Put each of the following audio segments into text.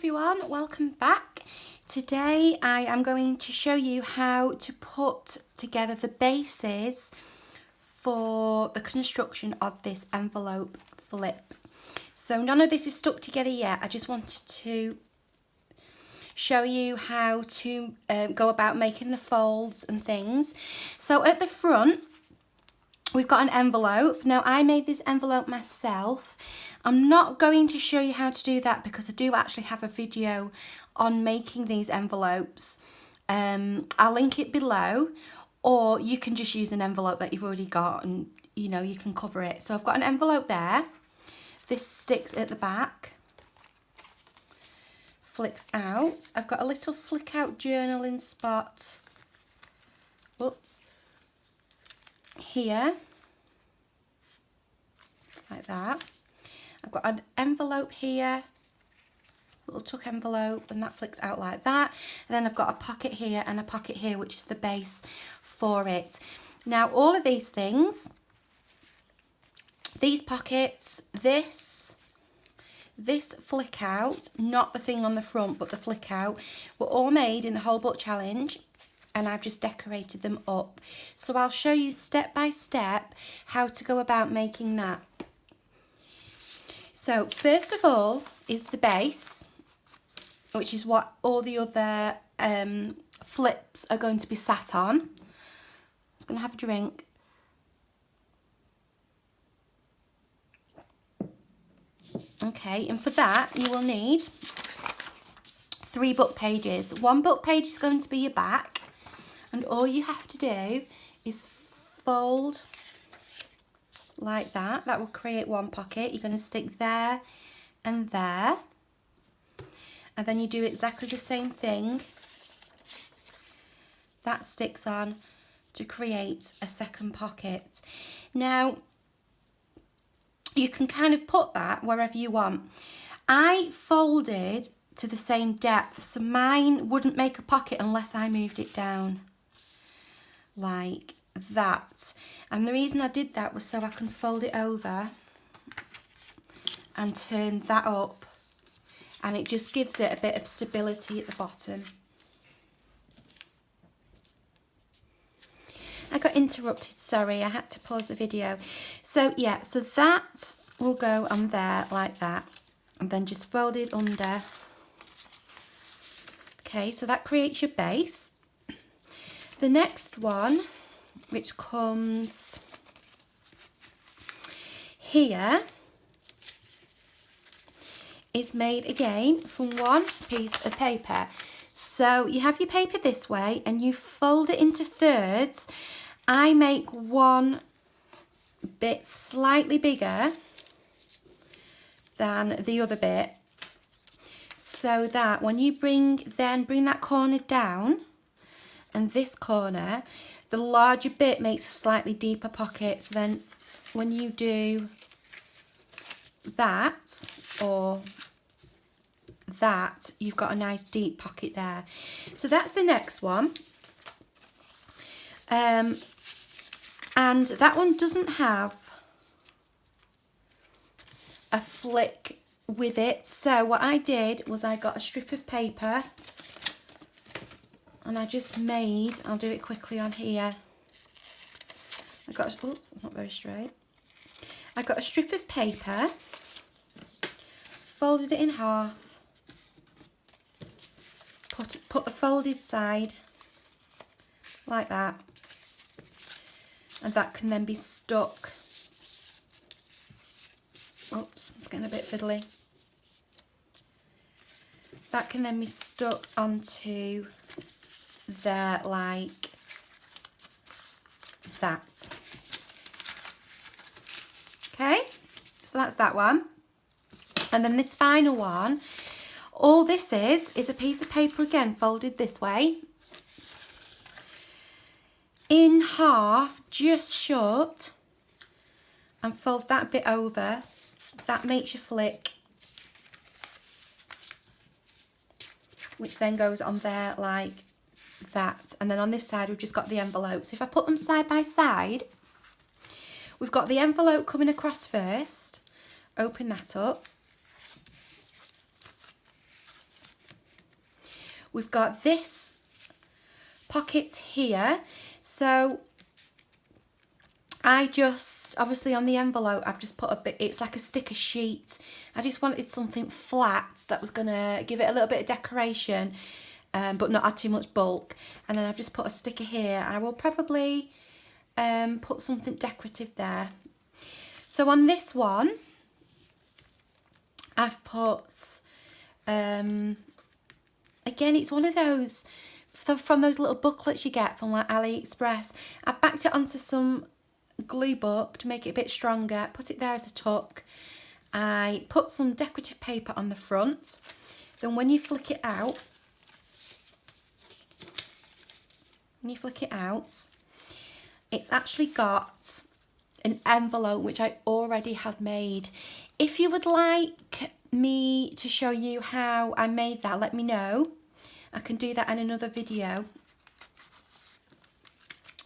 everyone, welcome back. Today I am going to show you how to put together the bases for the construction of this envelope flip. So none of this is stuck together yet. I just wanted to show you how to go about making the folds and things. So at the front we've got an envelope. Now I made this envelope myself. I'm not going to show you how to do that because I do actually have a video on making these envelopes. I'll link it below, or you can just use an envelope that you've already got and you can cover it. So I've got an envelope there. This sticks at the back, flicks out. I've got a little flick out journaling spot, whoops, here, like that. I've got an envelope here, little tuck envelope, and that flicks out like that. And then I've got a pocket here and a pocket here, which is the base for it. Now all of these things, these pockets, this flick out, not the thing on the front but the flick out, were all made in the Whole Book Challenge, and I've just decorated them up. So I'll show you step by step how to go about making that. So first of all is the base, which is what all the other flips are going to be sat on. I'm just going to have a drink. Okay, and for that you will need 3 book pages. 1 book page is going to be your back, and all you have to do is fold like that. That will create 1 pocket. You're going to stick there and there, and then you do exactly the same thing. That sticks on to create a 2nd pocket. Now you can kind of put that wherever you want. I folded to the same depth, so mine wouldn't make a pocket unless I moved it down like that. And the reason I did that was so I can fold it over and turn that up, and it just gives it a bit of stability at the bottom. I got interrupted, sorry, I had to pause the video. So yeah, so that will go on there like that, and then just fold it under. Okay, so that creates your base. The next one, which comes here, is made again from 1 piece of paper. So you have your paper this way and you fold it into thirds. I make one bit slightly bigger than the other bit, so that when you bring that corner down and this corner, the larger bit makes a slightly deeper pocket. So then when you do that or that, you've got a nice deep pocket there. So that's the next one. And that one doesn't have a flick with it. So what I did was I got a strip of paper and I just made, I'll do it quickly on here. I got, oops, that's not very straight. I got a strip of paper, folded it in half, put the folded side like that, and that can then be stuck. Oops, it's getting a bit fiddly. That can then be stuck onto there like that. Okay, so that's that one. And then this final one, all this is a piece of paper again folded this way in half, just short, and fold that bit over. That makes your flick, which then goes on there like that. And then on this side we've just got the envelope. So if I put them side by side, we've got the envelope coming across first. Open that up, we've got this pocket here. So I just, obviously on the envelope, I've just put a bit, it's like a sticker sheet. I just wanted something flat that was going to give it a little bit of decoration, but not add too much bulk. And then I've just put a sticker here. I will probably put something decorative there. So on this one, I've put, again, it's one of those, from those little booklets you get from like AliExpress. I've backed it onto some glue book to make it a bit stronger, put it there as a tuck. I put some decorative paper on the front. Then when you flick it out, it's actually got an envelope which I already had made. If you would like me to show you how I made that, let me know. I can do that in another video.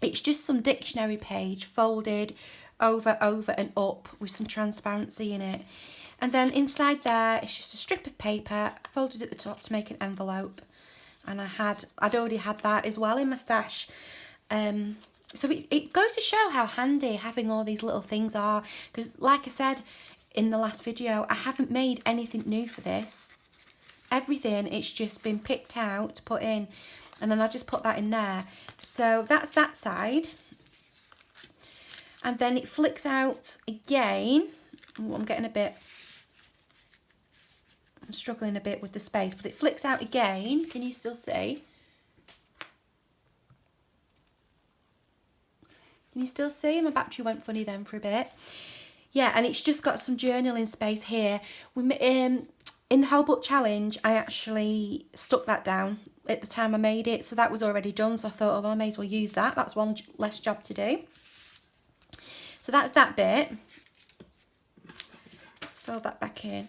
It's just some dictionary page folded over and up with some transparency in it. And then inside there, it's just a strip of paper folded at the top to make an envelope. And I'd already had that as well in my stash. So it goes to show how handy having all these little things are. Because like I said in the last video, I haven't made anything new for this. Everything, it's just been picked out to put in. And then I just put that in there. So that's that side. And then it flicks out again. Oh, I'm struggling a bit with the space, but it flicks out again. Can you still see? Can you still see? My battery went funny then for a bit. Yeah, and it's just got some journaling space here. In the whole book challenge, I actually stuck that down at the time I made it, so that was already done. So I thought, oh, well, I may as well use that. That's one less job to do. So that's that bit. Let's fill that back in.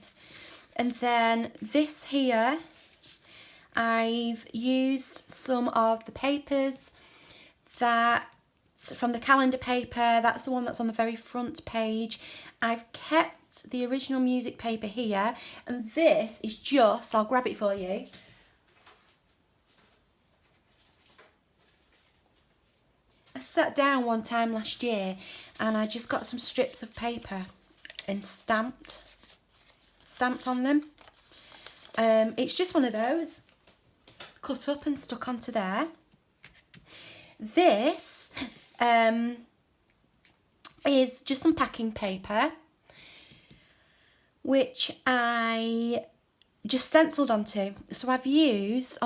And then this here, I've used some of the papers that from the calendar paper. That's the one that's on the very front page. I've kept the original music paper here, and this is just, I'll grab it for you. I sat down one time last year and I just got some strips of paper and stamped on them. It's just one of those, cut up and stuck onto there. This is just some packing paper, which I just stenciled onto. So I've used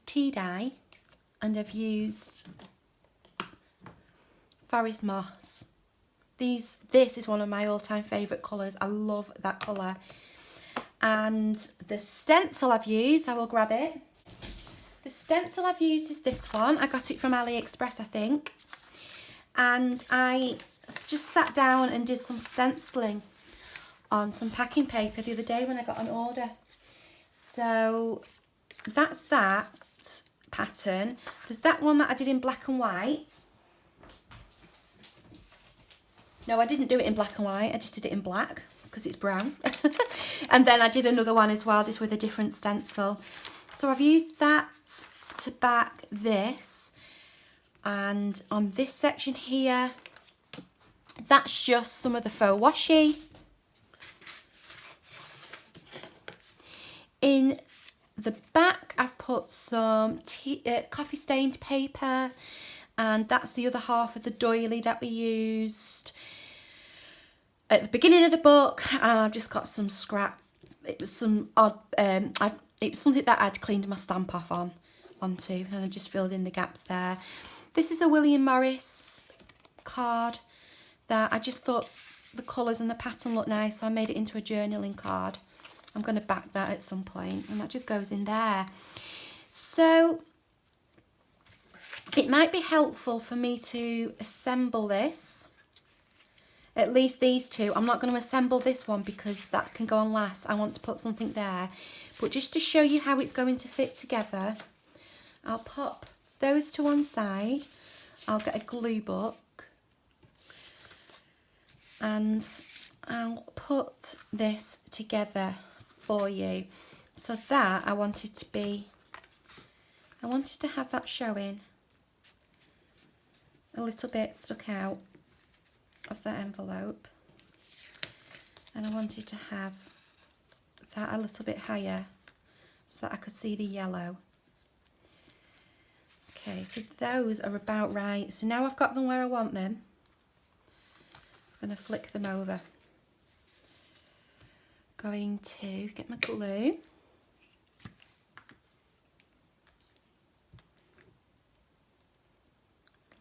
tea dye, and I've used forest moss. This is one of my all-time favourite colours. I love that colour. And the stencil I've used, I will grab it. The stencil I've used is this one. I got it from AliExpress, I think. And I just sat down and did some stenciling on some packing paper the other day when I got an order. So that's that pattern. There's that one that I did in black and white. No, I didn't do it in black and white. I just did it in black because it's brown. And then I did another one as well, just with a different stencil. So I've used that to back this. And on this section here, that's just some of the faux washi. In the back, I've put some coffee stained paper, and that's the other half of the doily that we used at the beginning of the book. And I've just got some scrap. It was some odd, it was something that I'd cleaned my stamp off onto, and I just filled in the gaps there. This is a William Morris card that I just thought the colours and the pattern looked nice, so I made it into a journaling card. I'm going to back that at some point, and that just goes in there. So it might be helpful for me to assemble this, at least these two. I'm not going to assemble this one because that can go on last. I want to put something there, but just to show you how it's going to fit together, I'll pop those to one side. I'll get a glue book and I'll put this together for you. So that I wanted to have that showing a little bit stuck out of that envelope, and I wanted to have that a little bit higher so that I could see the yellow. Okay, so those are about right. So now I've got them where I want them. I'm just going to flick them over. Going to get my glue.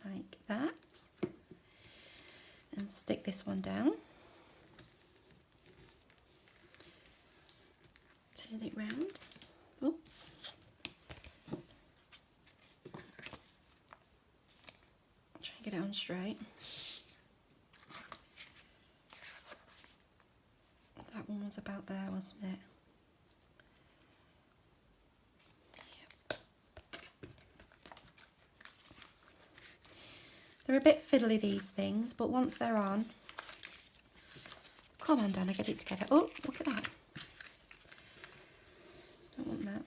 Like that. And stick this one down. Turn it round. Oops. Try and get it on straight. That one was about there, wasn't it? Yep. They're a bit fiddly, these things, but once they're on... Come on, Dana, get it together. Oh, look at that. Don't want that.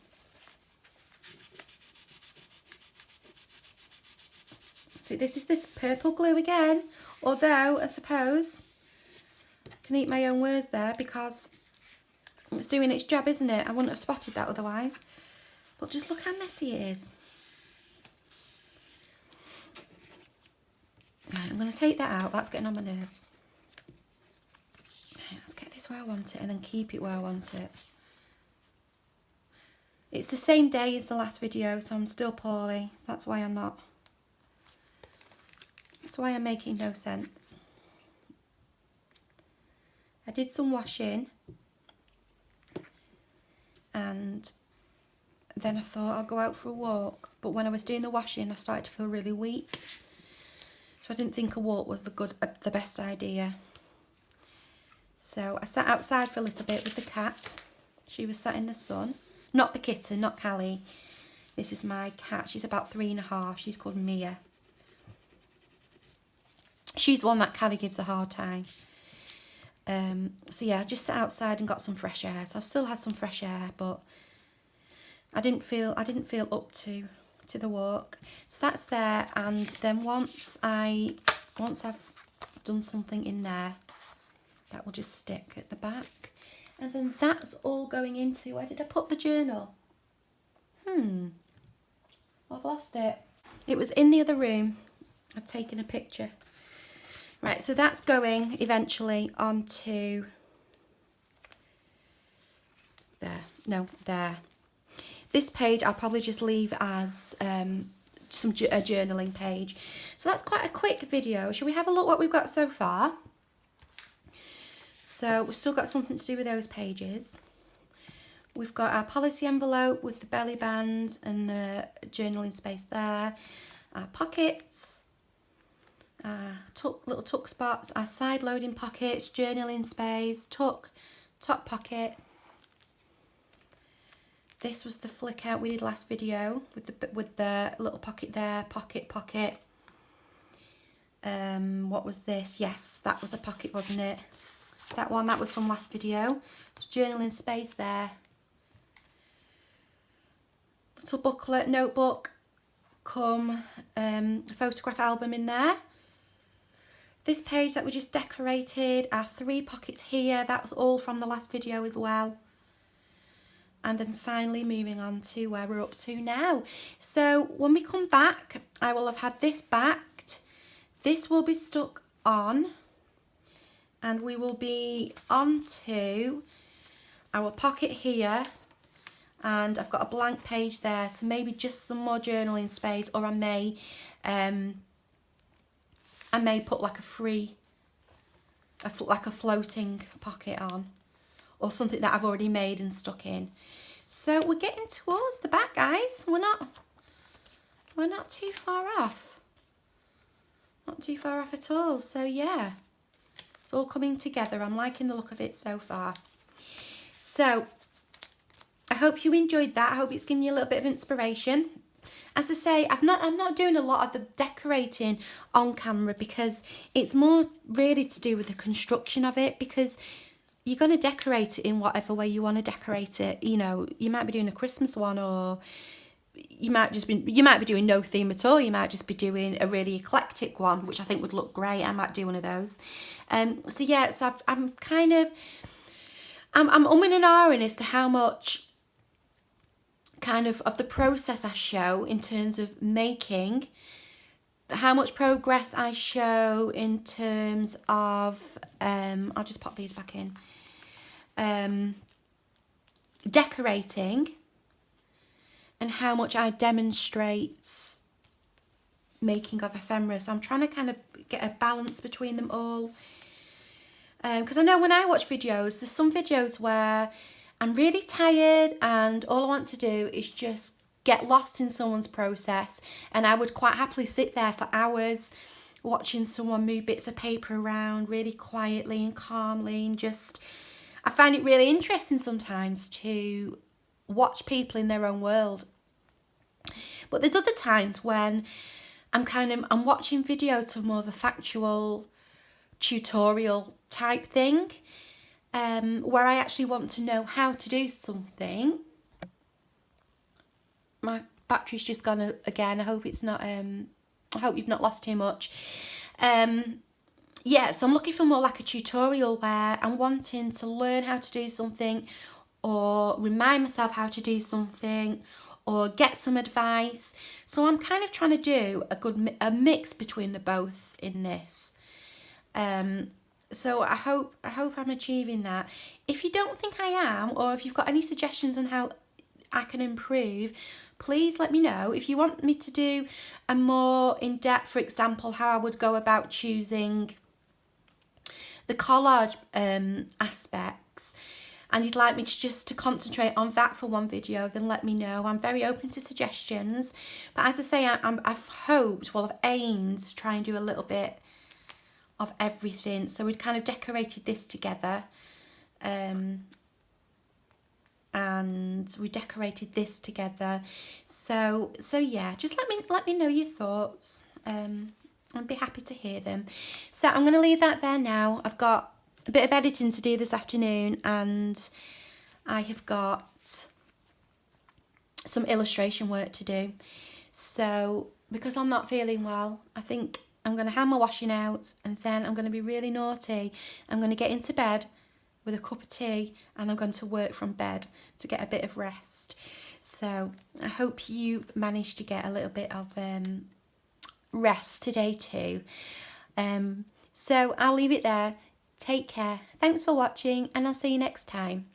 See, this is this purple glue again, although I suppose I can eat my own words there because it's doing its job, isn't it? I wouldn't have spotted that otherwise. But just look how messy it is. Right, I'm going to take that out. That's getting on my nerves. Okay, let's get this where I want it and then keep it where I want it. It's the same day as the last video, so I'm still poorly. So that's why I'm not. That's why I'm making no sense. I did some washing and then I thought I'll go out for a walk, but when I was doing the washing I started to feel really weak, so I didn't think a walk was the best idea. So I sat outside for a little bit with the cat. She was sat in the sun. Not the kitten, not Callie. This is my cat. She's about 3.5. She's called Mia. She's the one that Callie gives a hard time. So yeah, I just sat outside and got some fresh air. So I've still had some fresh air, but I didn't feel up to the walk. So that's there, and then once I've done something in there, that will just stick at the back. And then that's all going into, where did I put the journal? I've lost it. It was in the other room. I'd taken a picture. Right, so that's going eventually onto there. No, there. This page I'll probably just leave as a journaling page. So that's quite a quick video. Shall we have a look what we've got so far? So we've still got something to do with those pages. We've got our policy envelope with the belly band and the journaling space there. Our pockets, our little tuck spots, our side loading pockets, journaling space, tuck, top pocket. This was the flick out we did last video with the little pocket there, pocket. What was this? Yes, that was a pocket, wasn't it? That was from last video. So journaling space there. Little booklet, notebook, photograph album in there. This page that we just decorated, our 3 pockets here, that was all from the last video as well. And then finally moving on to where we're up to now. So when we come back, I will have had this backed. This will be stuck on. And we will be onto our pocket here. And I've got a blank page there. So maybe just some more journaling space. Or I may put like a floating pocket on. Or something that I've already made and stuck in. So we're getting towards the back, guys. We're not too far off. Not too far off at all. So yeah, it's all coming together. I'm liking the look of it so far. So I hope you enjoyed that. I hope it's given you a little bit of inspiration. As I say, I'm not doing a lot of the decorating on camera because it's more really to do with the construction of it, because you're going to decorate it in whatever way you want to decorate it. You know, you might be doing a Christmas one, or you might be doing no theme at all. You might just be doing a really eclectic one, which I think would look great. I might do one of those. So yeah, so I'm kind of, I'm umming and ahhing as to how much kind of the process I show in terms of making, how much progress I show in terms of, I'll just pop these back in, decorating, and how much I demonstrate making of ephemera. So I'm trying to kind of get a balance between them all. Because I know when I watch videos, there's some videos where I'm really tired and all I want to do is just get lost in someone's process, and I would quite happily sit there for hours watching someone move bits of paper around really quietly and calmly, and just, I find it really interesting sometimes to watch people in their own world. But there's other times when I'm watching videos of more of a factual tutorial type thing, where I actually want to know how to do something. My battery's just gone again. I hope it's not, I hope you've not lost too much. Yeah, so I'm looking for more like a tutorial where I'm wanting to learn how to do something, or remind myself how to do something, or get some advice. So I'm kind of trying to do a mix between the both in this. So I hope I'm achieving that. If you don't think I am, or if you've got any suggestions on how I can improve, please let me know. If you want me to do a more in-depth, for example, how I would go about choosing the collage aspects, and you'd like me to concentrate on that for one video, then let me know. I'm very open to suggestions. But as I say, I've aimed to try and do a little bit of everything. So we'd kind of decorated this together, and we decorated this together. So yeah, just let me know your thoughts. I'd be happy to hear them. So I'm going to leave that there now. I've got a bit of editing to do this afternoon, and I have got some illustration work to do. So because I'm not feeling well, I think I'm going to have my washing out, and then I'm going to be really naughty. I'm going to get into bed with a cup of tea, and I'm going to work from bed to get a bit of rest. So I hope you managed to get a little bit of rest today too. So I'll leave it there. Take care. Thanks for watching, and I'll see you next time.